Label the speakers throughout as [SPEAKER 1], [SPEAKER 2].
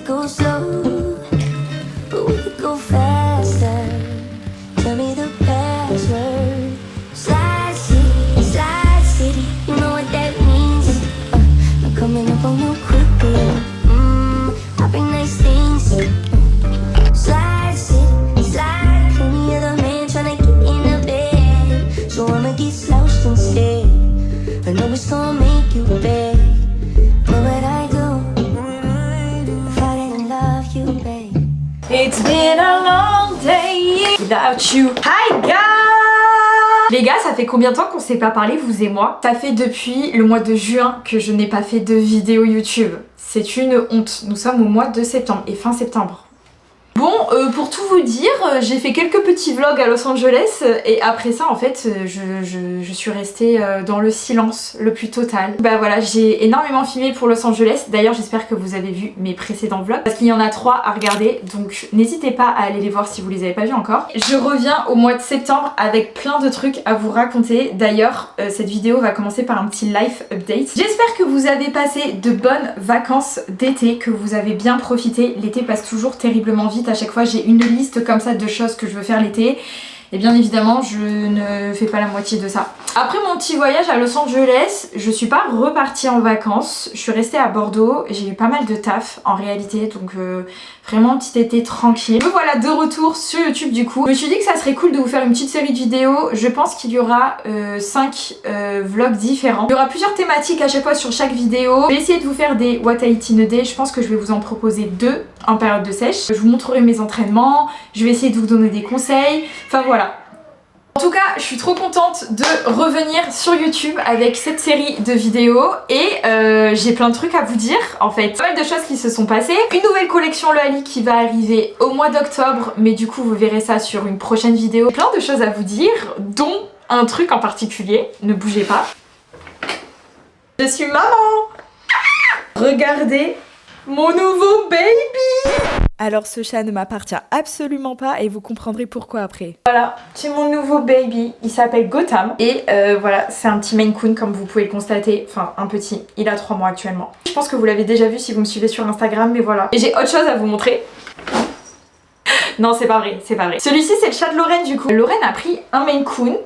[SPEAKER 1] go slow, but we could go faster. Tell me the password. Slide city, you know what that means. I'm coming up on you quickly. I bring nice things. Slide city, slide. Plenty of the man tryna get in the bed, so I'ma get slouched instead. I know it's gonna make you beg. What would I do if I didn't love you, babe?
[SPEAKER 2] It's been a long day without you. Hi guys! Les gars, ça fait combien de temps qu'on s'est pas parlé, vous et moi? Ça fait depuis le mois de juin que je n'ai pas fait de vidéo YouTube. C'est une honte. Nous sommes au mois de septembre et fin septembre. Bon, pour tout vous dire, j'ai fait quelques petits vlogs à Los Angeles et après ça en fait je suis restée dans le silence le plus total. Bah voilà, j'ai énormément filmé pour Los Angeles. D'ailleurs j'espère que vous avez vu mes précédents vlogs parce qu'il y en a 3 à regarder, donc n'hésitez pas à aller les voir si vous les avez pas vus encore. Je reviens au mois de septembre avec plein de trucs à vous raconter. D'ailleurs cette vidéo va commencer par un petit life update. J'espère que vous avez passé de bonnes vacances d'été, que vous avez bien profité. L'été passe toujours terriblement vite. À chaque fois j'ai une liste comme ça de choses que je veux faire l'été et bien évidemment je ne fais pas la moitié de ça. Après mon petit voyage à Los Angeles, je suis pas repartie en vacances, je suis restée à Bordeaux, j'ai eu pas mal de taf en réalité, donc vraiment un petit été tranquille. Me voilà de retour sur YouTube du coup. Je me suis dit que ça serait cool de vous faire une petite série de vidéos. Je pense qu'il y aura 5 vlogs différents. Il y aura plusieurs thématiques à chaque fois sur chaque vidéo. Je vais essayer de vous faire des What I Eat in a Day. Je pense que je vais vous en proposer 2 en période de sèche. Je vous montrerai mes entraînements, je vais essayer de vous donner des conseils, enfin voilà. En tout cas, je suis trop contente de revenir sur YouTube avec cette série de vidéos et j'ai plein de trucs à vous dire en fait. Pas mal de choses qui se sont passées. Une nouvelle collection Le Ali qui va arriver au mois d'octobre, mais du coup vous verrez ça sur une prochaine vidéo. Plein de choses à vous dire, dont un truc en particulier. Ne bougez pas. Je suis maman! Regardez mon nouveau baby! Alors ce chat ne m'appartient absolument pas et vous comprendrez pourquoi après. Voilà, c'est mon nouveau baby, il s'appelle Gotham et voilà, c'est un petit Maine Coon comme vous pouvez le constater, enfin un petit, il a 3 mois actuellement. Je pense que vous l'avez déjà vu si vous me suivez sur Instagram, mais voilà. Et j'ai autre chose à vous montrer. Non c'est pas vrai, c'est pas vrai. Celui-ci c'est le chat de Lorraine du coup. Lorraine a pris un Maine Coon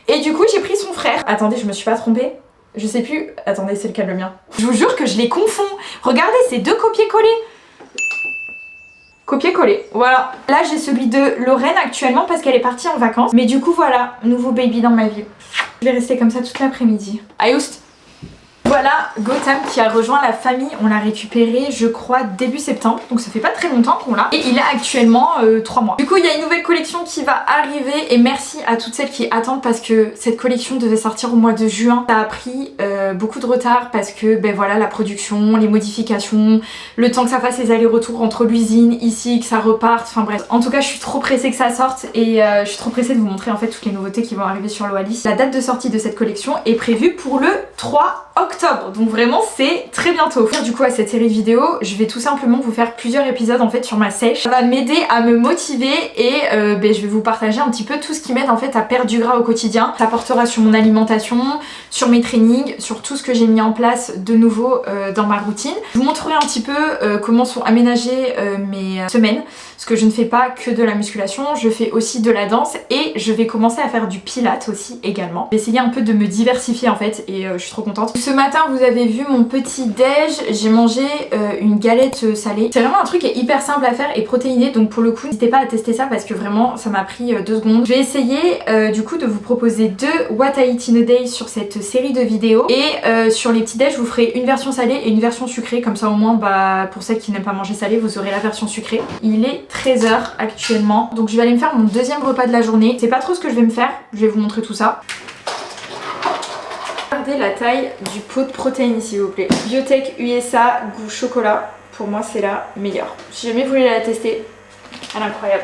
[SPEAKER 2] et du coup j'ai pris son frère. Attendez, je me suis pas trompée. Je sais plus, attendez c'est lequel le mien. Je vous jure que je les confonds. Regardez, c'est 2 copier-coller. Copier-coller, voilà. Là j'ai celui de Lorraine actuellement parce qu'elle est partie en vacances. Mais du coup voilà, nouveau baby dans ma vie. Je vais rester comme ça toute l'après-midi. Ayoust. Voilà Gotham qui a rejoint la famille, on l'a récupéré je crois début septembre, donc ça fait pas très longtemps qu'on l'a. Et il a actuellement 3 mois. Du coup il y a une nouvelle collection qui va arriver et merci à toutes celles qui attendent parce que cette collection devait sortir au mois de juin. Ça a pris beaucoup de retard parce que ben voilà la production, les modifications, le temps que ça fasse les allers-retours entre l'usine, ici, que ça reparte, enfin bref. En tout cas je suis trop pressée que ça sorte et je suis trop pressée de vous montrer en fait toutes les nouveautés qui vont arriver sur l'Oalis. La date de sortie de cette collection est prévue pour le 3 octobre, donc vraiment c'est très bientôt. Du coup à cette série de vidéos je vais tout simplement vous faire plusieurs épisodes en fait sur ma sèche. Ça va m'aider à me motiver et je vais vous partager un petit peu tout ce qui m'aide en fait à perdre du gras au quotidien. Ça portera sur mon alimentation, sur mes trainings, sur tout ce que j'ai mis en place de nouveau dans ma routine. Je vous montrerai un petit peu comment sont aménagées mes semaines, parce que je ne fais pas que de la musculation, je fais aussi de la danse et je vais commencer à faire du pilates aussi également. J'ai essayé un peu de me diversifier en fait et je suis trop contente. Ce matin vous avez vu mon petit déj, j'ai mangé une galette salée. C'est vraiment un truc qui est hyper simple à faire et protéiné, donc pour le coup n'hésitez pas à tester ça parce que vraiment ça m'a pris 2 secondes. Je vais essayer du coup de vous proposer 2 What I Eat in a Day sur cette série de vidéos et sur les petits déj je vous ferai une version salée et une version sucrée, comme ça au moins bah pour celles qui n'aiment pas manger salé vous aurez la version sucrée. Il est 13h actuellement, donc je vais aller me faire mon 2e repas de la journée. C'est pas trop ce que je vais me faire, je vais vous montrer tout ça. Regardez la taille du pot de protéines s'il vous plaît. Biotech USA goût chocolat, pour moi c'est la meilleure. Si jamais vous voulez la tester, elle est incroyable.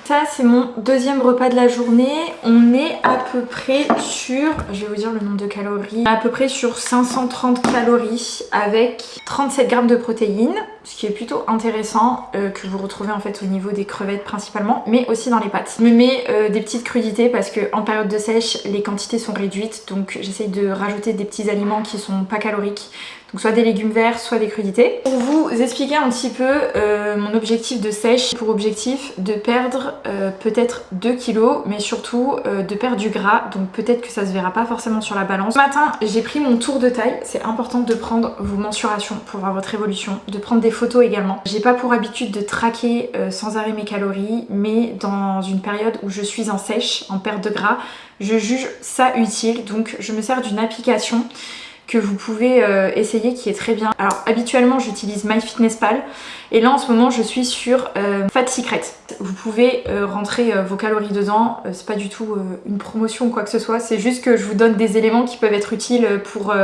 [SPEAKER 2] Ça c'est mon 2e repas de la journée. On est à peu près sur, je vais vous dire le nombre de calories, à peu près sur 530 calories avec 37 grammes de protéines, ce qui est plutôt intéressant, que vous retrouvez en fait au niveau des crevettes principalement, mais aussi dans les pâtes. Je me mets des petites crudités parce qu'en période de sèche les quantités sont réduites, donc j'essaye de rajouter des petits aliments qui sont pas caloriques. donc soit des légumes verts, soit des crudités. Pour vous expliquer un petit peu mon objectif de sèche, pour objectif de perdre peut-être 2 kilos, mais surtout de perdre du gras, donc peut-être que ça se verra pas forcément sur la balance. Ce matin, j'ai pris mon tour de taille, c'est important de prendre vos mensurations pour voir votre évolution, de prendre des photos également. J'ai pas pour habitude de traquer sans arrêt mes calories, mais dans une période où je suis en sèche, en perte de gras, je juge ça utile, donc je me sers d'une application que vous pouvez essayer qui est très bien. Alors habituellement j'utilise MyFitnessPal et là en ce moment je suis sur Fat Secret. Vous pouvez rentrer vos calories dedans, c'est pas du tout une promotion ou quoi que ce soit, c'est juste que je vous donne des éléments qui peuvent être utiles pour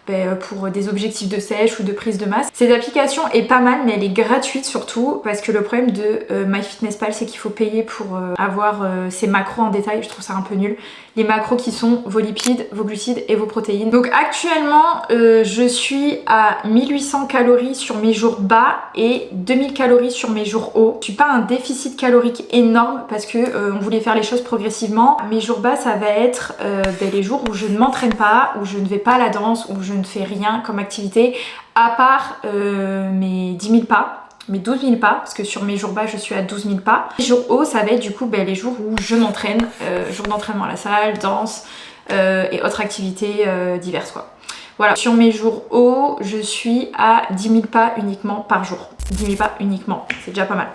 [SPEAKER 2] des objectifs de sèche ou de prise de masse. Cette application est pas mal, mais elle est gratuite surtout parce que le problème de MyFitnessPal c'est qu'il faut payer pour avoir ses macros en détail. Je trouve ça un peu nul. Les macros qui sont vos lipides, vos glucides et vos protéines. Donc actuellement je suis à 1800 calories sur mes jours bas et 2000 calories sur mes jours hauts. Je suis pas un déficit calorique énorme parce que on voulait faire les choses progressivement. Mes jours bas ça va être les jours où je ne m'entraîne pas, où je ne vais pas à la danse, où je ne fais rien comme activité à part mes 10 000 pas. Mes 12 000 pas, parce que sur mes jours bas je suis à 12 000 pas. Les jours hauts ça va être du coup les jours où je m'entraîne, jours d'entraînement à la salle, danse et autres activités diverses quoi. Voilà, sur mes jours hauts je suis à 10 000 pas uniquement par jour. 10 000 pas uniquement, c'est déjà pas mal.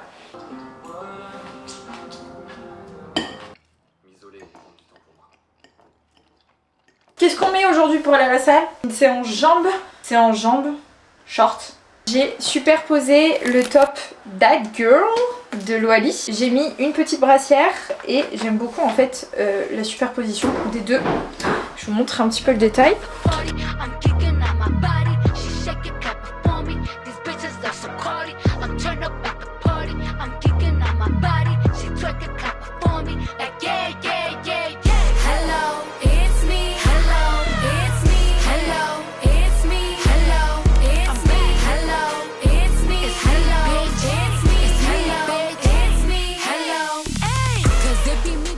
[SPEAKER 2] Qu'est-ce qu'on met aujourd'hui pour aller à la salle? Une séance jambes, short. J'ai superposé le top That Girl de Loali. J'ai mis une petite brassière et j'aime beaucoup en fait la superposition des deux. Je vous montre un petit peu le détail.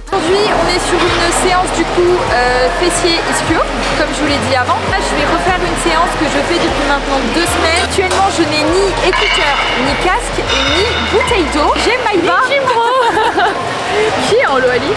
[SPEAKER 2] Aujourd'hui on est sur une séance du coup fessier ischio comme je vous l'ai dit avant. Là je vais refaire une séance que je fais depuis maintenant 2 semaines. Actuellement je n'ai ni écouteurs, ni casque et ni bouteille d'eau. J'ai Maïva qui est en Loali.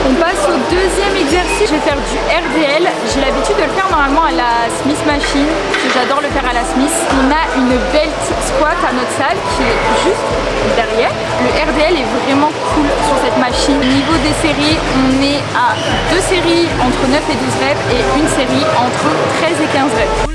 [SPEAKER 2] On passe au deuxième exercice, je vais faire du RDL. J'ai l'habitude de le faire normalement à la Smith Machine, parce que j'adore le faire à la Smith. On a une belt squat à notre salle qui est juste derrière. Le RDL est vraiment cool sur cette machine. Au niveau des séries, on est à 2 séries entre 9 et 12 reps et une série entre 13 et 15 reps.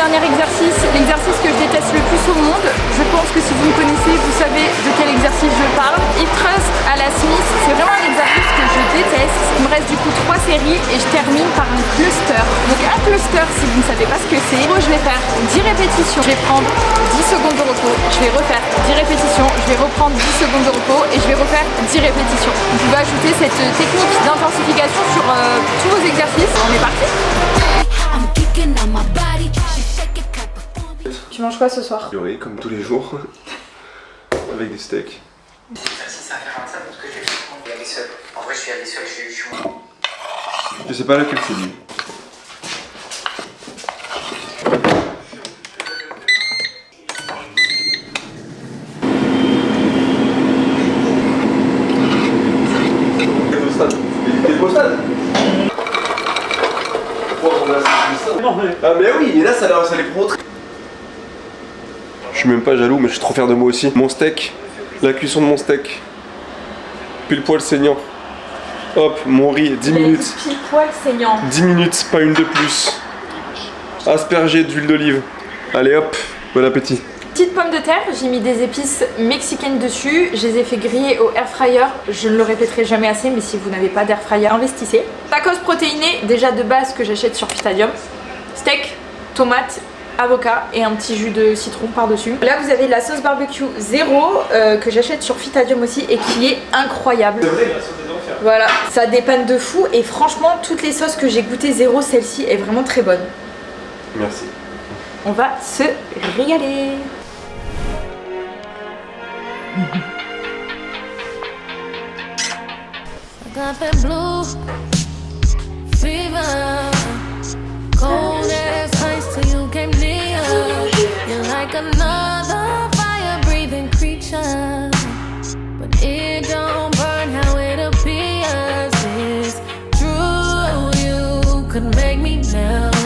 [SPEAKER 2] Dernier exercice, l'exercice que je déteste le plus au monde. Je pense que si vous me connaissez, vous savez de quel exercice je parle. Hip thrust à la Smith, c'est vraiment un exercice que je déteste. Il me reste du coup 3 séries et je termine par un cluster. Donc un cluster, si vous ne savez pas ce que c'est, je vais faire 10 répétitions. Je vais prendre 10 secondes de repos, je vais refaire 10 répétitions, je vais reprendre 10 secondes de repos et je vais refaire 10 répétitions. Vous pouvez ajouter cette technique d'intensification sur tous vos exercices. On est parti. Tu manges quoi ce soir?
[SPEAKER 3] Oui, comme tous les jours, avec des steaks. Je sais pas lequel c'est lui. Ah mais oui, mais là ça les prend. Je suis même pas jaloux, mais je suis trop fier de moi aussi. Mon steak, la cuisson de mon steak, pile poil saignant. Hop, mon riz, 10 minutes.
[SPEAKER 2] Pile poil saignant.
[SPEAKER 3] 10 minutes, pas une de plus. Aspergé d'huile d'olive. Allez hop, bon appétit.
[SPEAKER 2] Petite pommes de terre, j'ai mis des épices mexicaines dessus, je les ai fait griller au air fryer, je ne le répéterai jamais assez, mais si vous n'avez pas d'air fryer, investissez. Tacos protéinés, déjà de base que j'achète sur Pitadium, steak, tomate, avocat et un petit jus de citron par dessus. Là vous avez la sauce barbecue zéro que j'achète sur Pitadium aussi et qui est incroyable.
[SPEAKER 3] C'est vrai, la sauce des enfers.
[SPEAKER 2] Voilà, ça dépanne de fou et franchement toutes les sauces que j'ai goûtées zéro, celle-ci est vraiment très bonne.
[SPEAKER 3] Merci.
[SPEAKER 2] On va se régaler.
[SPEAKER 4] I got that blue fever, cold as ice till you came near. You're like another fire-breathing creature, but it don't burn how it appears. It's true, you could make me melt,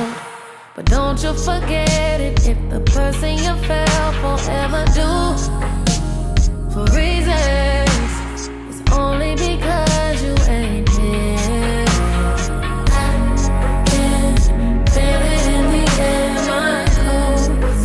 [SPEAKER 4] but don't you forget it. If the person you fell for ever do, for reasons, it's only because you ain't here. I can feel it in the air, my cold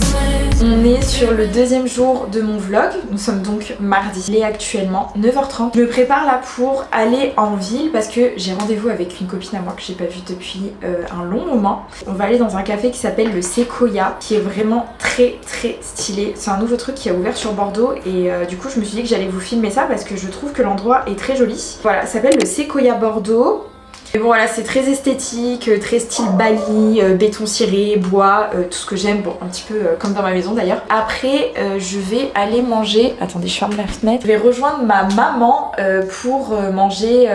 [SPEAKER 4] sweat.
[SPEAKER 2] On est sur le deuxième jour de mon vlog, nous sommes donc mardi. Il est actuellement 9h30. Je me prépare là pour aller en ville parce que j'ai rendez-vous avec une copine à moi que j'ai pas vue depuis un long moment. On va aller dans un café qui s'appelle le Sequoia, qui est vraiment très stylé. C'est un nouveau truc qui a ouvert sur Bordeaux et du coup je me suis dit que j'allais vous filmer ça parce que je trouve que l'endroit est très joli. Voilà, ça s'appelle le Sequoia Bordeaux. Et bon voilà, c'est très esthétique, très style Bali, béton ciré, bois, tout ce que j'aime, bon un petit peu comme dans ma maison d'ailleurs. Après je vais aller manger, attendez je ferme la fenêtre, je vais rejoindre ma maman pour manger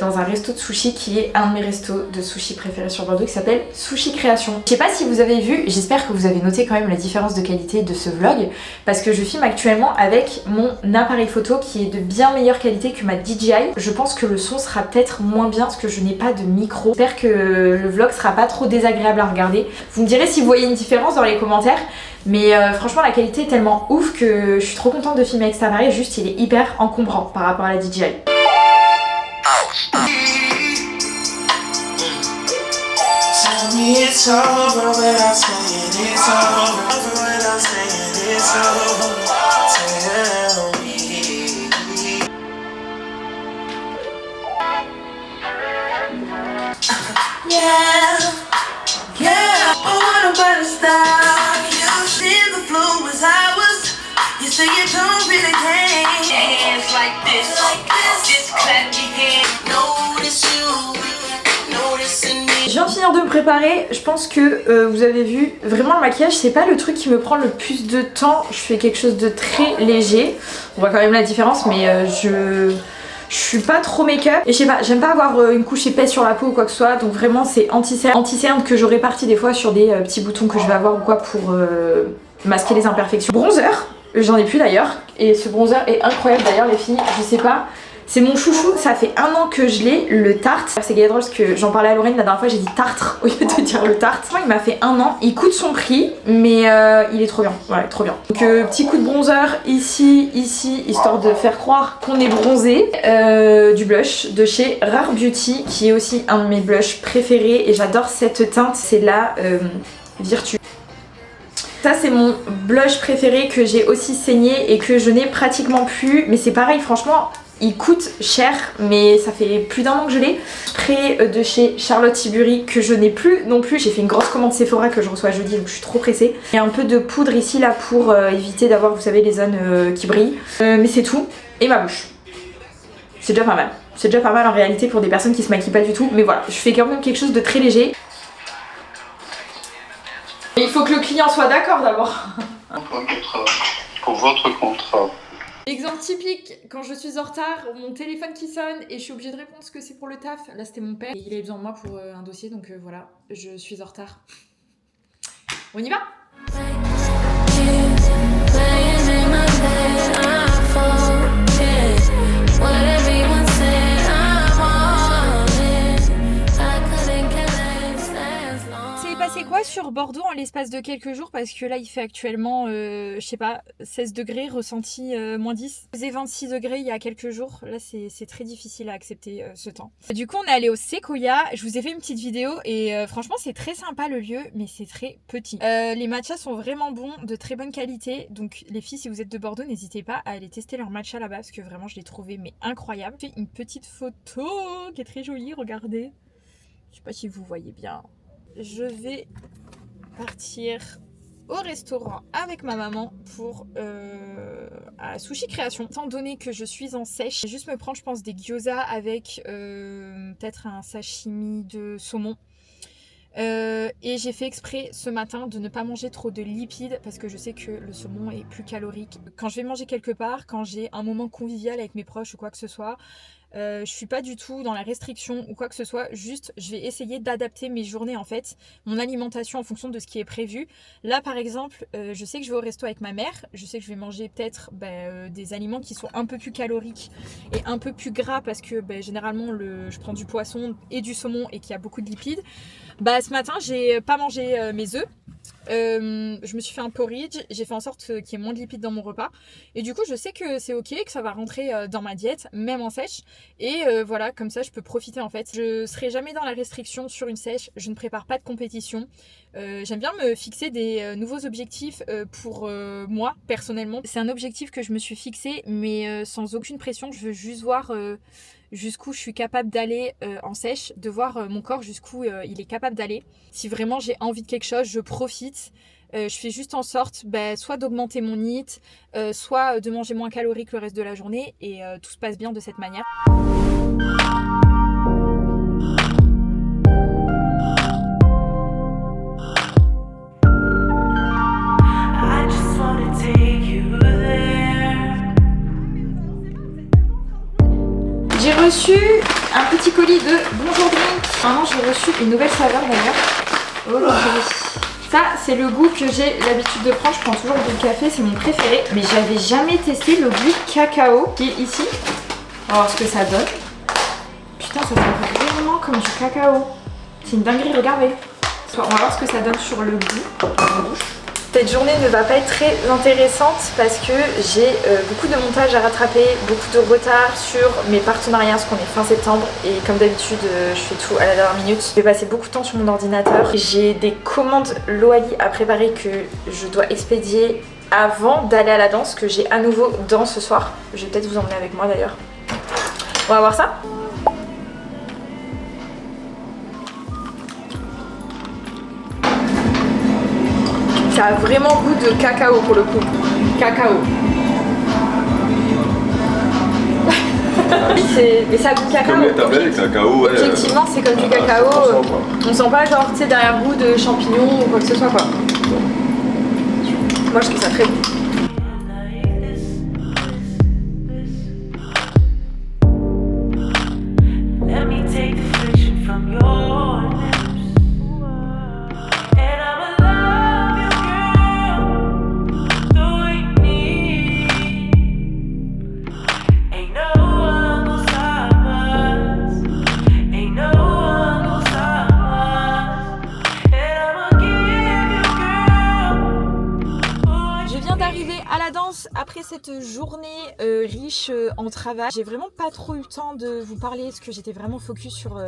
[SPEAKER 2] dans un resto de sushi qui est un de mes restos de sushi préférés sur Bordeaux qui s'appelle Sushi Création. Je sais pas si vous avez vu, j'espère que vous avez noté quand même la différence de qualité de ce vlog parce que je filme actuellement avec mon appareil photo qui est de bien meilleure qualité que ma DJI. Je pense que le son sera peut-être moins bien parce que je n'ai pas de micro. J'espère que le vlog sera pas trop désagréable à regarder. Vous me direz si vous voyez une différence dans les commentaires. Mais franchement la qualité est tellement ouf que je suis trop contente de filmer avec cet appareil. Juste il est hyper encombrant par rapport à la DJI.
[SPEAKER 5] Yeah, I wanna better style. You see the flow as I was. You say you don't really care. Hands like this, just clap your hands. Notice you, noticing me.
[SPEAKER 2] Je viens de finir de me préparer, je pense que vous avez vu, vraiment le maquillage c'est pas le truc qui me prend le plus de temps, je fais quelque chose de très léger, on voit quand même la différence mais je suis pas trop make-up et je sais pas, j'aime pas avoir une couche épaisse sur la peau ou quoi que ce soit, donc vraiment c'est anti-cerne que je répartis des fois sur des petits boutons que je vais avoir ou quoi pour masquer les imperfections. Bronzer, j'en ai plus d'ailleurs et ce bronzer est incroyable d'ailleurs les filles, je sais pas. C'est mon chouchou, ça fait 1 an que je l'ai, le Tarte. C'est gay drôle parce que j'en parlais à Lorraine la dernière fois, j'ai dit Tartre au lieu de dire le Tarte. Il m'a fait 1 an, il coûte son prix, mais il est trop bien, voilà, trop bien. Donc petit coup de bronzer ici, histoire de faire croire qu'on est bronzé. Du blush de chez Rare Beauty, qui est aussi un de mes blushs préférés et j'adore cette teinte, c'est la Virtue. Ça c'est mon blush préféré que j'ai aussi saigné et que je n'ai pratiquement plus, mais c'est pareil franchement. Il coûte cher mais ça fait plus d'1 an que je l'ai. Spray de chez Charlotte Tilbury que je n'ai plus non plus. J'ai fait une grosse commande Sephora que je reçois jeudi donc je suis trop pressée. Il y a un peu de poudre ici là pour éviter d'avoir vous savez les zones qui brillent. Mais c'est tout. Et ma bouche. C'est déjà pas mal. C'est déjà pas mal en réalité pour des personnes qui se maquillent pas du tout. Mais voilà, je fais quand même quelque chose de très léger. Mais il faut que le client soit d'accord d'abord.
[SPEAKER 6] Pour votre contrat.
[SPEAKER 2] Exemple typique, quand je suis en retard, mon téléphone qui sonne et je suis obligée de répondre parce que c'est pour le taf. Là c'était mon père et il avait besoin de moi pour un dossier donc voilà, je suis en retard. On y va? C'est passé quoi sur Bordeaux en l'espace de quelques jours parce que là il fait actuellement, je sais pas, 16 degrés, ressenti moins 10. Il faisait 26 degrés il y a quelques jours, là c'est très difficile à accepter ce temps. Du coup on est allé au Sequoia, je vous ai fait une petite vidéo et franchement c'est très sympa le lieu mais c'est très petit. Les matchas sont vraiment bons, de très bonne qualité, donc les filles si vous êtes de Bordeaux n'hésitez pas à aller tester leur matcha là-bas parce que vraiment je l'ai trouvé mais incroyable. J'ai fait une petite photo qui est très jolie, regardez. Je sais pas si vous voyez bien. Je vais partir au restaurant avec ma maman pour à Sushi Création. Étant donné que je suis en sèche, je vais juste me prendre je pense des gyoza avec peut-être un sashimi de saumon. Et j'ai fait exprès ce matin de ne pas manger trop de lipides parce que je sais que le saumon est plus calorique. Quand je vais manger quelque part, quand j'ai un moment convivial avec mes proches ou quoi que ce soit, je suis pas du tout dans la restriction ou quoi que ce soit, juste je vais essayer d'adapter mes journées en fait, mon alimentation en fonction de ce qui est prévu. Là par exemple, je sais que je vais au resto avec ma mère, je sais que je vais manger peut-être des aliments qui sont un peu plus caloriques et un peu plus gras parce que généralement je prends du poisson et du saumon et qu'il y a beaucoup de lipides. Ce matin j'ai pas mangé mes œufs. Je me suis fait un porridge, j'ai fait en sorte qu'il y ait moins de lipides dans mon repas et du coup je sais que c'est ok, que ça va rentrer dans ma diète même en sèche et voilà, comme ça je peux profiter en fait. Je serai jamais dans la restriction sur une sèche, je ne prépare pas de compétition. J'aime bien me fixer des nouveaux objectifs pour moi personnellement. C'est un objectif que je me suis fixé mais sans aucune pression, je veux juste voir jusqu'où je suis capable d'aller en sèche, de voir mon corps jusqu'où il est capable d'aller. Si vraiment j'ai envie de quelque chose, je profite. Je fais juste en sorte soit d'augmenter mon NEAT, soit de manger moins calorique le reste de la journée et tout se passe bien de cette manière. J'ai reçu un petit colis de Bonjour Drink. Maintenant j'ai reçu une nouvelle saveur d'ailleurs. Oh, ça c'est le goût que j'ai l'habitude de prendre. Je prends toujours du café, c'est mon préféré. Mais j'avais jamais testé le goût cacao qui est ici. On va voir ce que ça donne. Putain, ça sent vraiment comme du cacao. C'est une dinguerie, regardez. On va voir ce que ça donne sur le goût en bouche. Cette journée ne va pas être très intéressante parce que j'ai beaucoup de montage à rattraper, beaucoup de retard sur mes partenariats parce qu'on est fin septembre et comme d'habitude je fais tout à la dernière minute. Je vais passer beaucoup de temps sur mon ordinateur. J'ai des commandes Loali à préparer que je dois expédier avant d'aller à la danse, que j'ai à nouveau danse ce soir. Je vais peut-être vous emmener avec moi d'ailleurs. On va voir ça. Ça a vraiment goût de cacao pour le coup. Cacao. Mais ça a goût de cacao.
[SPEAKER 3] Comme les tablettes, cacao, ouais.
[SPEAKER 2] Objectivement, c'est comme du cacao. On sent pas genre, tu sais, derrière-goût de champignons ou quoi que ce soit quoi. Moi, je trouve ça très bon. Après cette journée riche en travail, j'ai vraiment pas trop eu le temps de vous parler parce que j'étais vraiment focus sur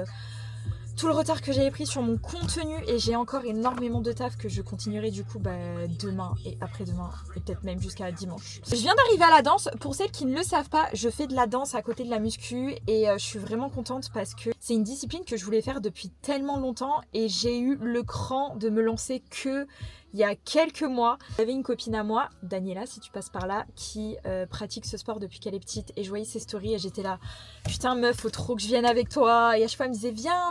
[SPEAKER 2] tout le retard que j'avais pris sur mon contenu et j'ai encore énormément de taf que je continuerai du coup demain et après-demain et peut-être même jusqu'à dimanche. Je viens d'arriver à la danse. Pour celles qui ne le savent pas, je fais de la danse à côté de la muscu et je suis vraiment contente parce que c'est une discipline que je voulais faire depuis tellement longtemps et j'ai eu le cran de me lancer que il y a quelques mois. J'avais une copine à moi, Daniela si tu passes par là, qui pratique ce sport depuis qu'elle est petite et je voyais ses stories et j'étais là putain meuf faut trop que je vienne avec toi et à chaque fois elle me disait viens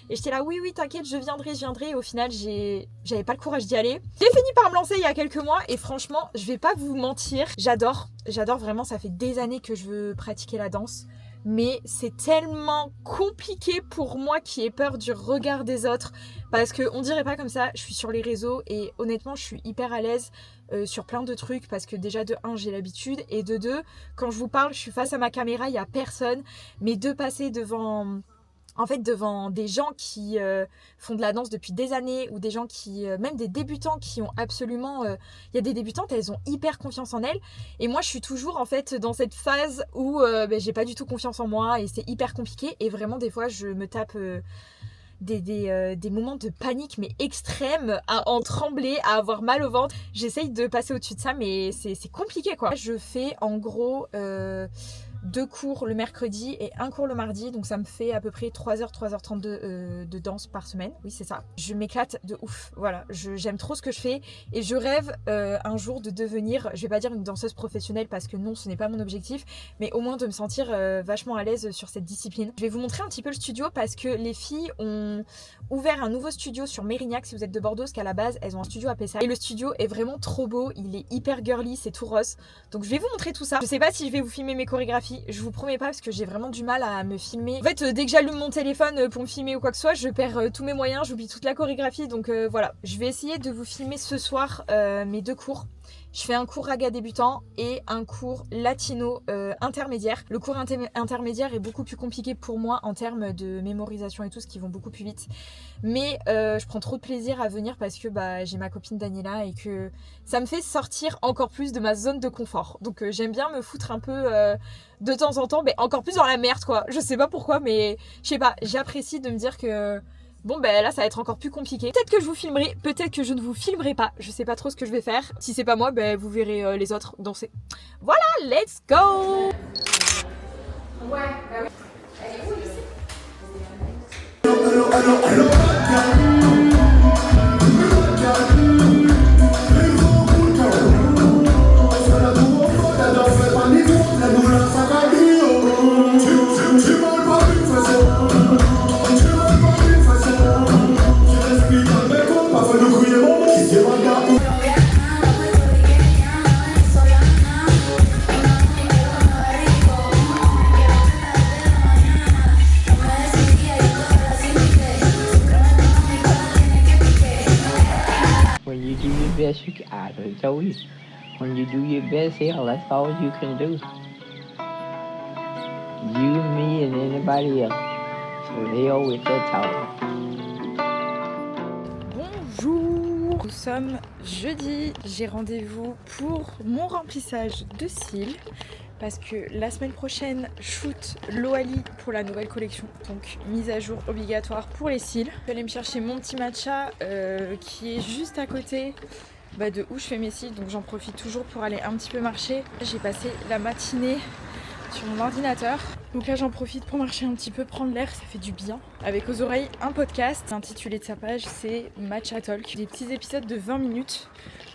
[SPEAKER 2] et j'étais là oui t'inquiète je viendrai et au final j'avais pas le courage d'y aller. J'ai fini par me lancer il y a quelques mois et franchement je vais pas vous mentir, j'adore vraiment, ça fait des années que je veux pratiquer la danse. Mais c'est tellement compliqué pour moi qui ai peur du regard des autres parce que on dirait pas comme ça, je suis sur les réseaux et honnêtement je suis hyper à l'aise sur plein de trucs parce que déjà de 1 j'ai l'habitude et de 2 quand je vous parle je suis face à ma caméra, il y a personne mais de passer devant en fait devant des gens qui font de la danse depuis des années ou des gens qui, même des débutants qui ont absolument... Il y a des débutantes, elles ont hyper confiance en elles et moi je suis toujours en fait dans cette phase où j'ai pas du tout confiance en moi et c'est hyper compliqué et vraiment des fois je me tape... Des moments de panique mais extrêmes, à en trembler, à avoir mal au ventre. J'essaye de passer au-dessus de ça mais c'est compliqué quoi. Je fais en gros 2 cours le mercredi et 1 cours le mardi, donc ça me fait à peu près 3h, 3h30 de danse par semaine. Oui c'est ça, je m'éclate de ouf, voilà, j'aime trop ce que je fais et je rêve un jour de devenir, je vais pas dire une danseuse professionnelle parce que non ce n'est pas mon objectif, mais au moins de me sentir vachement à l'aise sur cette discipline. Je vais vous montrer un petit peu le studio parce que les filles ont ouvert un nouveau studio sur Mérignac si vous êtes de Bordeaux, parce qu'à la base elles ont un studio à Pessac et le studio est vraiment trop beau, il est hyper girly, c'est tout rose, donc je vais vous montrer tout ça. Je sais pas si je vais vous filmer mes chorégraphies, je vous promets pas parce que j'ai vraiment du mal à me filmer. En fait dès que j'allume mon téléphone pour me filmer ou quoi que ce soit, je perds tous mes moyens, j'oublie toute la chorégraphie, donc voilà. Je vais essayer de vous filmer ce soir mes 2 cours. Je fais un cours raga débutant et un cours latino intermédiaire. Le cours intermédiaire est beaucoup plus compliqué pour moi en termes de mémorisation et tout, ce qui vont beaucoup plus vite. Mais je prends trop de plaisir à venir parce que j'ai ma copine Daniela et que ça me fait sortir encore plus de ma zone de confort. Donc j'aime bien me foutre un peu de temps en temps, mais encore plus dans la merde quoi. Je sais pas pourquoi, mais je sais pas, j'apprécie de me dire que... Bon là ça va être encore plus compliqué. Peut-être que je vous filmerai, peut-être que je ne vous filmerai pas. Je sais pas trop ce que je vais faire. Si c'est pas moi, vous verrez les autres danser. Voilà, let's go. Ouais, bah oui. Elle est où ici?
[SPEAKER 7] When you do your best, you can. I told you. When you do your best, hell, that's all you can do. You, me, and anybody else. So they always that talk.
[SPEAKER 2] Bonjour, nous sommes jeudi. J'ai rendez-vous pour mon remplissage de cils. Parce que la semaine prochaine, shoot Loali pour la nouvelle collection. Donc mise à jour obligatoire pour les cils. Je vais aller me chercher mon petit matcha qui est juste à côté de où je fais mes cils. Donc j'en profite toujours pour aller un petit peu marcher. J'ai passé la matinée sur mon ordinateur. Donc là j'en profite pour marcher un petit peu, prendre l'air, ça fait du bien. Avec aux oreilles un podcast. L'intitulé de sa page c'est Matcha Talk. Des petits épisodes de 20 minutes.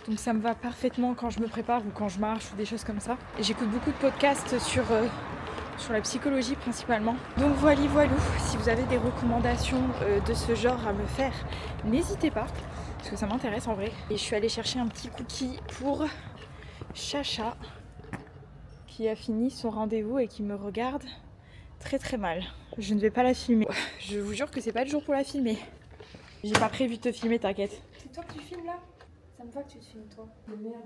[SPEAKER 2] Donc ça me va parfaitement quand je me prépare ou quand je marche ou des choses comme ça. Et j'écoute beaucoup de podcasts sur la psychologie principalement. Donc voilou. Si vous avez des recommandations de ce genre à me faire, n'hésitez pas. Parce que ça m'intéresse en vrai. Et je suis allée chercher un petit cookie pour Chacha, qui a fini son rendez-vous et qui me regarde très très mal. Je ne vais pas la filmer. Je vous jure que c'est pas le jour pour la filmer. J'ai pas prévu de te filmer, t'inquiète. C'est toi que tu filmes là? Ça me va que tu te filmes toi. De merde.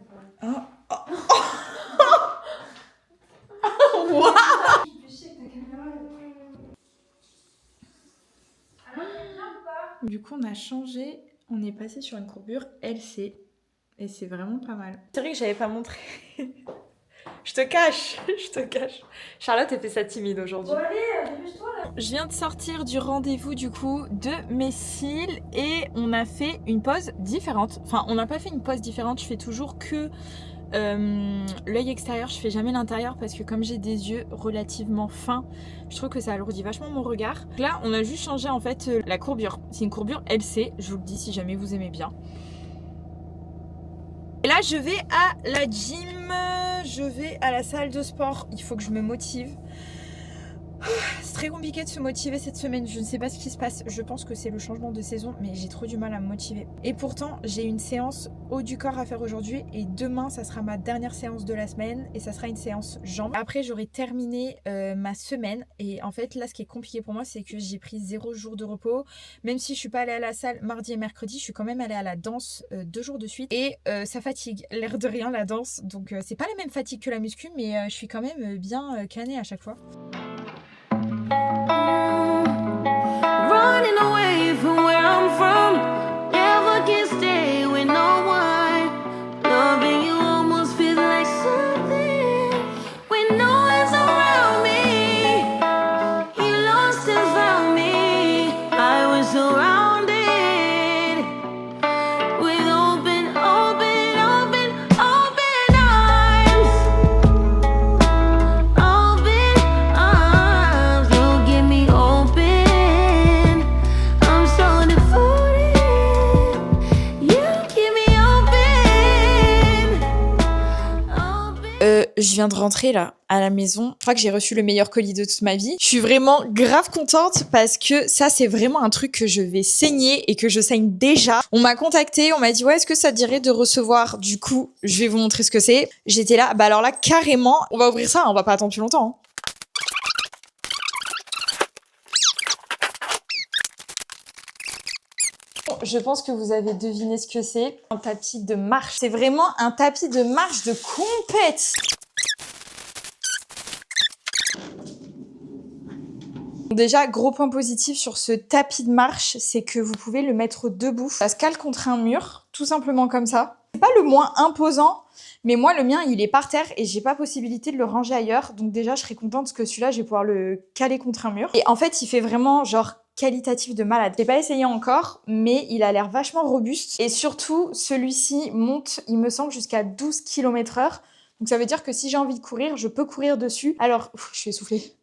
[SPEAKER 2] Du coup on a changé, on est passé sur une courbure LC et c'est vraiment pas mal. C'est vrai que j'avais pas montré. Je te cache. Charlotte elle fait ça timide aujourd'hui. Bon allez, dépêche-toi là. Je viens de sortir du rendez-vous du coup de mes cils et on a fait une pose différente. Enfin on n'a pas fait une pose différente, je fais toujours que l'œil extérieur, je fais jamais l'intérieur parce que comme j'ai des yeux relativement fins, je trouve que ça alourdit vachement mon regard. Là on a juste changé en fait la courbure. C'est une courbure LC, je vous le dis si jamais vous aimez bien. Et là je vais à la gym, je vais à la salle de sport, il faut que je me motive. C'est très compliqué de se motiver cette semaine, je ne sais pas ce qui se passe, je pense que c'est le changement de saison mais j'ai trop du mal à me motiver. Et pourtant j'ai une séance haut du corps à faire aujourd'hui et demain ça sera ma dernière séance de la semaine et ça sera une séance jambes. Après j'aurai terminé ma semaine et en fait là ce qui est compliqué pour moi c'est que j'ai pris 0 jour de repos. Même si je suis pas allée à la salle mardi et mercredi, je suis quand même allée à la danse 2 jours de suite et ça fatigue, l'air de rien la danse, donc c'est pas la même fatigue que la muscu mais je suis quand même bien canée à chaque fois. viens de rentrer là à la maison. Je crois que j'ai reçu le meilleur colis de toute ma vie. Je suis vraiment grave contente parce que ça c'est vraiment un truc que je vais saigner et que je saigne déjà. On m'a contacté, on m'a dit ouais est-ce que ça te dirait de recevoir, du coup je vais vous montrer ce que c'est. J'étais là, bah alors là carrément on va ouvrir ça, on va pas attendre plus longtemps. Hein. Je pense que vous avez deviné ce que c'est. Un tapis de marche. C'est vraiment un tapis de marche de compète. Déjà, gros point positif sur ce tapis de marche, c'est que vous pouvez le mettre debout. Ça se cale contre un mur, tout simplement comme ça. C'est pas le moins imposant, mais moi, le mien, il est par terre et j'ai pas possibilité de le ranger ailleurs. Donc déjà, je serais contente parce que celui-là, je vais pouvoir le caler contre un mur. Et en fait, il fait vraiment genre qualitatif de malade. Je l'ai pas essayé encore, mais il a l'air vachement robuste. Et surtout, celui-ci monte, il me semble, jusqu'à 12 km/h. Donc ça veut dire que si j'ai envie de courir, je peux courir dessus. Alors, je suis essoufflée.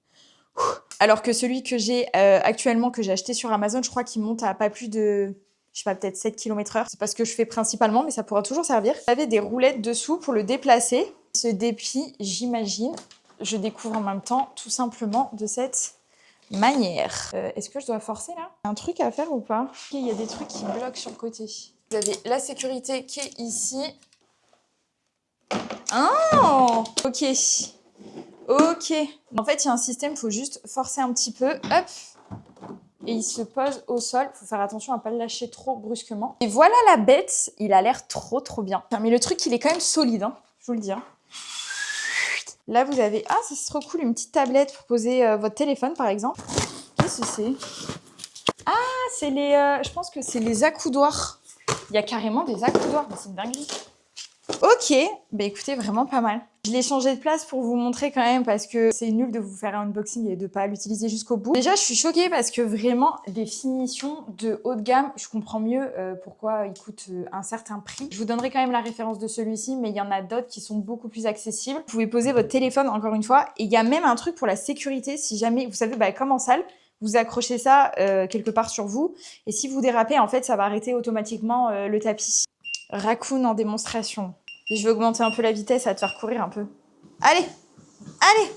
[SPEAKER 2] Alors que celui que j'ai actuellement, que j'ai acheté sur Amazon, je crois qu'il monte à pas plus de, je sais pas, peut-être 7 km/h. C'est pas ce que je fais principalement, mais ça pourra toujours servir. Vous avez des roulettes dessous pour le déplacer. Il se déplie, j'imagine. Je découvre en même temps, tout simplement, de cette manière. Est-ce que je dois forcer là? Un truc à faire ou pas? Ok, il y a des trucs qui bloquent sur le côté. Vous avez la sécurité qui est ici. Oh, ok. Ok. En fait, il y a un système, il faut juste forcer un petit peu. Hop. Et il se pose au sol. Il faut faire attention à ne pas le lâcher trop brusquement. Et voilà la bête. Il a l'air trop bien. Mais le truc, il est quand même solide, hein, je vous le dis. Hein. Là, vous avez... Ah, ça c'est trop cool, une petite tablette pour poser votre téléphone, par exemple. Qu'est-ce que c'est? Ah, c'est les... je pense que c'est les accoudoirs. Il y a carrément des accoudoirs. C'est une dinguerie. Ok, bah écoutez, vraiment pas mal. Je l'ai changé de place pour vous montrer quand même parce que c'est nul de vous faire un unboxing et de pas l'utiliser jusqu'au bout. Déjà, je suis choquée parce que vraiment, des finitions de haut de gamme, je comprends mieux pourquoi ils coûtent un certain prix. Je vous donnerai quand même la référence de celui-ci, mais il y en a d'autres qui sont beaucoup plus accessibles. Vous pouvez poser votre téléphone encore une fois. Et il y a même un truc pour la sécurité, si jamais, vous savez, bah, comme en salle, vous accrochez ça quelque part sur vous. Et si vous dérapez, en fait, ça va arrêter automatiquement le tapis. Raccoon en démonstration. Je vais augmenter un peu la vitesse, ça va te faire courir un peu. Allez! Allez!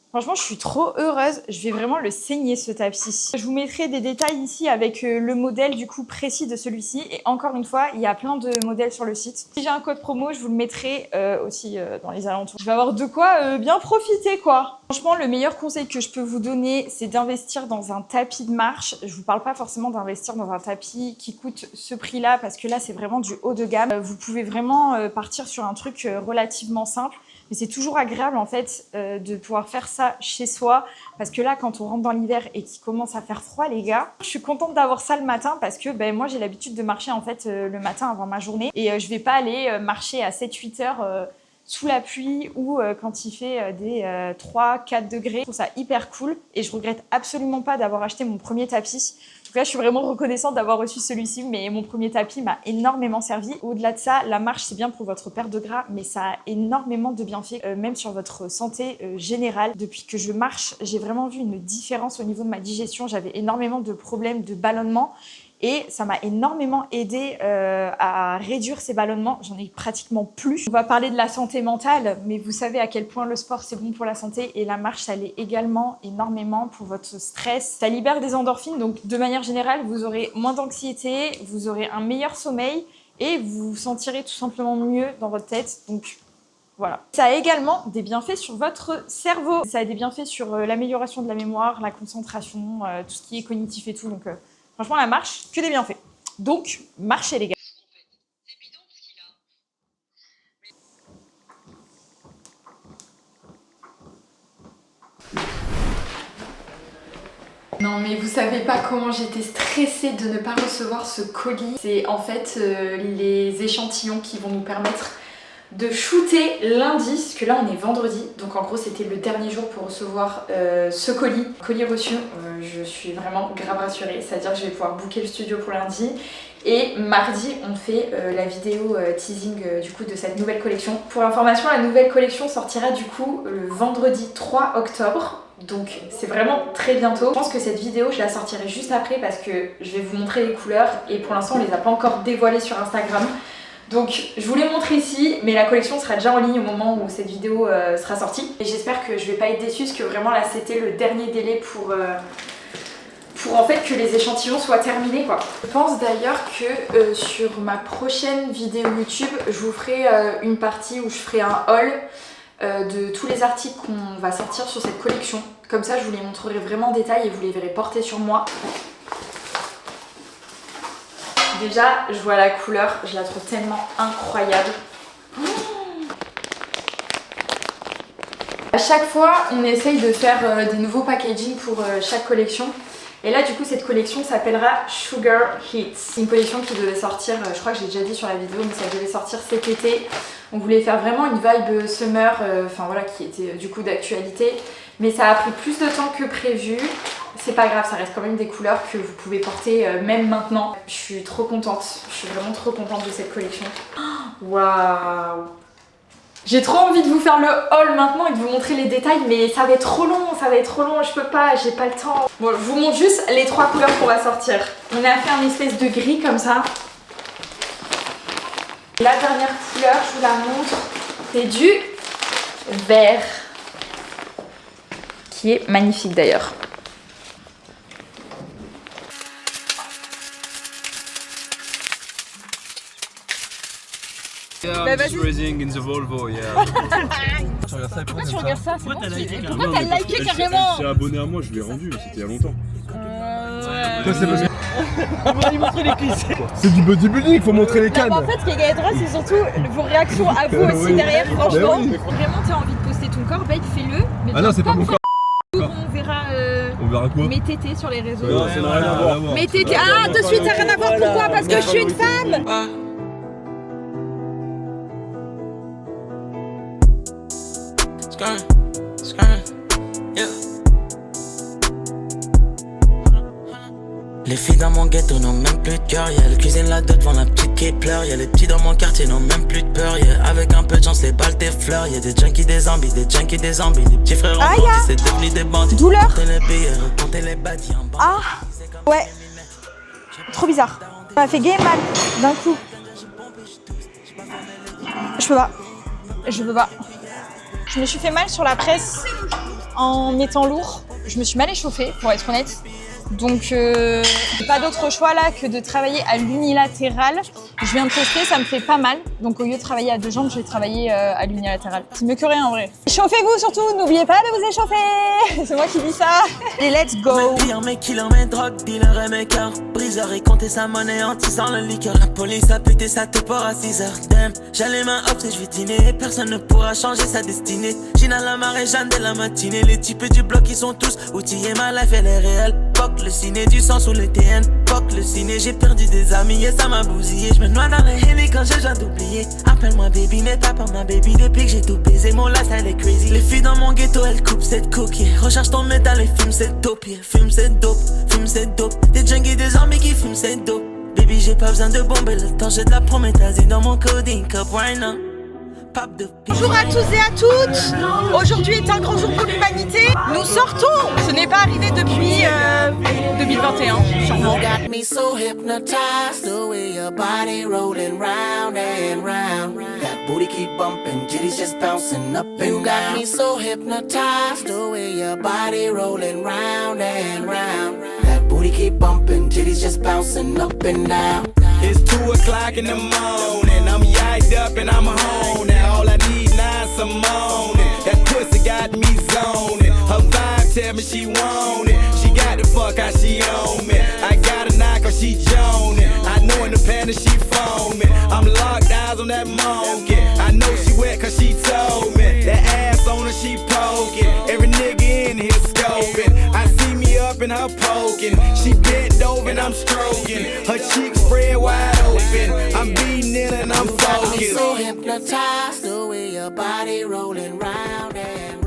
[SPEAKER 2] Franchement, je suis trop heureuse. Je vais vraiment le saigner, ce tapis. Je vous mettrai des détails ici avec le modèle du coup précis de celui-ci. Et encore une fois, il y a plein de modèles sur le site. Si j'ai un code promo, je vous le mettrai aussi dans les alentours. Je vais avoir de quoi bien profiter, quoi. Franchement, le meilleur conseil que je peux vous donner, c'est d'investir dans un tapis de marche. Je vous parle pas forcément d'investir dans un tapis qui coûte ce prix-là, parce que là, c'est vraiment du haut de gamme. Vous pouvez vraiment partir sur un truc relativement simple. Mais c'est toujours agréable en fait de pouvoir faire ça chez soi parce que là quand on rentre dans l'hiver et qu'il commence à faire froid les gars, je suis contente d'avoir ça le matin parce que moi j'ai l'habitude de marcher en fait le matin avant ma journée et je vais pas aller marcher à 7-8 heures sous la pluie ou quand il fait des 3-4 degrés. Je trouve ça hyper cool et je regrette absolument pas d'avoir acheté mon premier tapis. Là, je suis vraiment reconnaissante d'avoir reçu celui-ci, mais mon premier tapis m'a énormément servi. Au-delà de ça, la marche, c'est bien pour votre perte de gras, mais ça a énormément de bienfaits, même sur votre santé générale. Depuis que je marche, j'ai vraiment vu une différence au niveau de ma digestion. J'avais énormément de problèmes de ballonnement. Et ça m'a énormément aidé à réduire ces ballonnements. J'en ai pratiquement plus. On va parler de la santé mentale, mais vous savez à quel point le sport c'est bon pour la santé et la marche ça l'est également énormément pour votre stress. Ça libère des endorphines, donc de manière générale vous aurez moins d'anxiété, vous aurez un meilleur sommeil et vous vous sentirez tout simplement mieux dans votre tête. Donc voilà. Ça a également des bienfaits sur votre cerveau. Ça a des bienfaits sur l'amélioration de la mémoire, la concentration, tout ce qui est cognitif et tout. Donc franchement, la marche, que des bienfaits. Donc, marchez les gars. Non mais vous savez pas comment j'étais stressée de ne pas recevoir ce colis. C'est en fait les échantillons qui vont nous permettre de shooter lundi, parce que là on est vendredi, donc en gros c'était le dernier jour pour recevoir ce colis. Colis reçu, je suis vraiment grave rassurée, c'est-à-dire que je vais pouvoir booker le studio pour lundi. Et mardi on fait la vidéo teasing du coup de cette nouvelle collection. Pour information, la nouvelle collection sortira du coup le vendredi 3 octobre. Donc c'est vraiment très bientôt. Je pense que cette vidéo je la sortirai juste après parce que je vais vous montrer les couleurs et pour l'instant on les a pas encore dévoilées sur Instagram. Donc je vous l'ai montré ici, mais la collection sera déjà en ligne au moment où cette vidéo sera sortie. Et j'espère que je vais pas être déçue, parce que vraiment là c'était le dernier délai pour en fait que les échantillons soient terminés quoi. Je pense d'ailleurs que sur ma prochaine vidéo YouTube, je vous ferai une partie où je ferai un haul de tous les articles qu'on va sortir sur cette collection. Comme ça je vous les montrerai vraiment en détail et vous les verrez porter sur moi. Déjà je vois la couleur, je la trouve tellement incroyable. À chaque fois on essaye de faire des nouveaux packaging pour chaque collection. Et là du coup cette collection s'appellera Sugar Hits. C'est une collection qui devait sortir, je crois que j'ai déjà dit sur la vidéo, mais ça devait sortir cet été. On voulait faire vraiment une vibe summer, enfin voilà, qui était du coup d'actualité. Mais ça a pris plus de temps que prévu. C'est pas grave, ça reste quand même des couleurs que vous pouvez porter même maintenant. Je suis trop contente, je suis vraiment trop contente de cette collection. Waouh! J'ai trop envie de vous faire le haul maintenant et de vous montrer les détails, mais ça va être trop long, je peux pas, j'ai pas le temps. Bon, je vous montre juste les 3 couleurs qu'on va sortir. On a fait un espèce de gris comme ça. La dernière couleur, je vous la montre, c'est du vert, qui est magnifique d'ailleurs.
[SPEAKER 8] Yeah, I'm just racing in the Volvo, yeah.
[SPEAKER 9] Pourquoi tu regardes ça? Pourquoi t'as liké carrément?
[SPEAKER 8] C'est abonné à moi, je l'ai rendu, c'était il y a longtemps.
[SPEAKER 9] Toi, c'est parce que...
[SPEAKER 10] On va lui montrer les cuisses.
[SPEAKER 9] C'est du bodybuilding, faut montrer les cannes.
[SPEAKER 10] En fait, ce qui est galère, c'est surtout vos réactions à vous aussi derrière, franchement.
[SPEAKER 9] Oui.
[SPEAKER 10] Vraiment, t'as envie de poster ton corps, bah fais-le. Mais
[SPEAKER 9] Ah non, c'est pas mon corps.
[SPEAKER 10] On verra
[SPEAKER 9] quoi?
[SPEAKER 10] mes tétés sur les réseaux.
[SPEAKER 9] Non, ça n'a rien à voir.
[SPEAKER 10] Mes tétés. Ah, tout de suite, ça n'a rien à voir. Pourquoi? Parce que je suis une femme.
[SPEAKER 11] Les filles dans mon ghetto n'ont même plus de cœur, yeah. Le cuisine la dot devant la petite qui pleure, yeah. Les petits dans mon quartier n'ont même plus de peur, yeah. Avec un peu de chance les balles t'effleurent, yeah. Des junkies, des zombies, des junkies, des zombies. Les petits frères en bandit, c'est devenu des bandits.
[SPEAKER 10] Douleur.
[SPEAKER 11] Comptez les billets, comptez les badis en bas.
[SPEAKER 10] Ah ouais. Trop bizarre. Ça m'a fait gay mal d'un coup. Je peux pas. Je peux pas. Je me suis fait mal sur la presse en mettant lourd. Je me suis mal échauffée, pour être honnête. Donc pas d'autre choix là que de travailler à l'unilatéral. Je viens de tester, ça me fait pas mal. Donc au lieu de travailler à 2 jambes, je vais travailler à l'unilatéral. C'est mieux que rien en vrai. Chauffez-vous surtout, n'oubliez pas de vous échauffer. C'est moi qui dis ça. Et let's go.
[SPEAKER 11] Mes kilomètres, drogue, dealer et mes cœurs. Briseur et compter sa monnaie en tissant le liqueur. La police a pété sa tête à 6h. Damn, j'ai les mains off et je vais dîner. Personne ne pourra changer sa destinée. Gina la marée, Jeanne dès la matinée. Les types du bloc ils sont tous outillés. Ma life elle est réelle. Fuck le ciné, du sang sous le TN. Fuck le ciné, j'ai perdu des amis et ça m'a bousillé. Je me noie dans les heli quand je viens d'oublier. Appelle-moi baby, n'es pas ma baby. Depuis que j'ai tout baisé, mon lifestyle est crazy. Les filles dans mon ghetto, elles coupent cette coquille. Recharge ton métal et fume cette dope, yeah. Fume cette dope, fume cette dope. Des junkies, des zombies qui fument cette dope. Baby, j'ai pas besoin de bomber le temps, j'ai de la prométhazine dans mon coding cup right now.
[SPEAKER 10] Bonjour à tous et à toutes. Aujourd'hui est un grand jour pour l'humanité. Nous sortons. Ce n'est pas arrivé depuis 2021, sûrement.
[SPEAKER 11] Got me so hypnotized the way your body rolling round and round. That booty keep bumping, jitties just bouncing up and down. You got me so hypnotized the way your body rolling round and round. That booty keep bumping, jitties just bouncing up and down.
[SPEAKER 12] It's 2 o'clock in the morning. I'm yacked up and I'm home now. All I need now is some moaning. That pussy got me zoning. Her vibe tell me she want it. She got the fuck how she on me. I got a knock or she joning. I know in the panic she foaming. I'm locked eyes on that monkey. I know she wet cause she told me. That ass on her she poking. Every nigga in here scoping. I see me up in her poking. She bent over and I'm stroking. Her cheeks spread wide open. I'm beating it and I'm focused.
[SPEAKER 11] So hypnotized the way your body rolling round and round.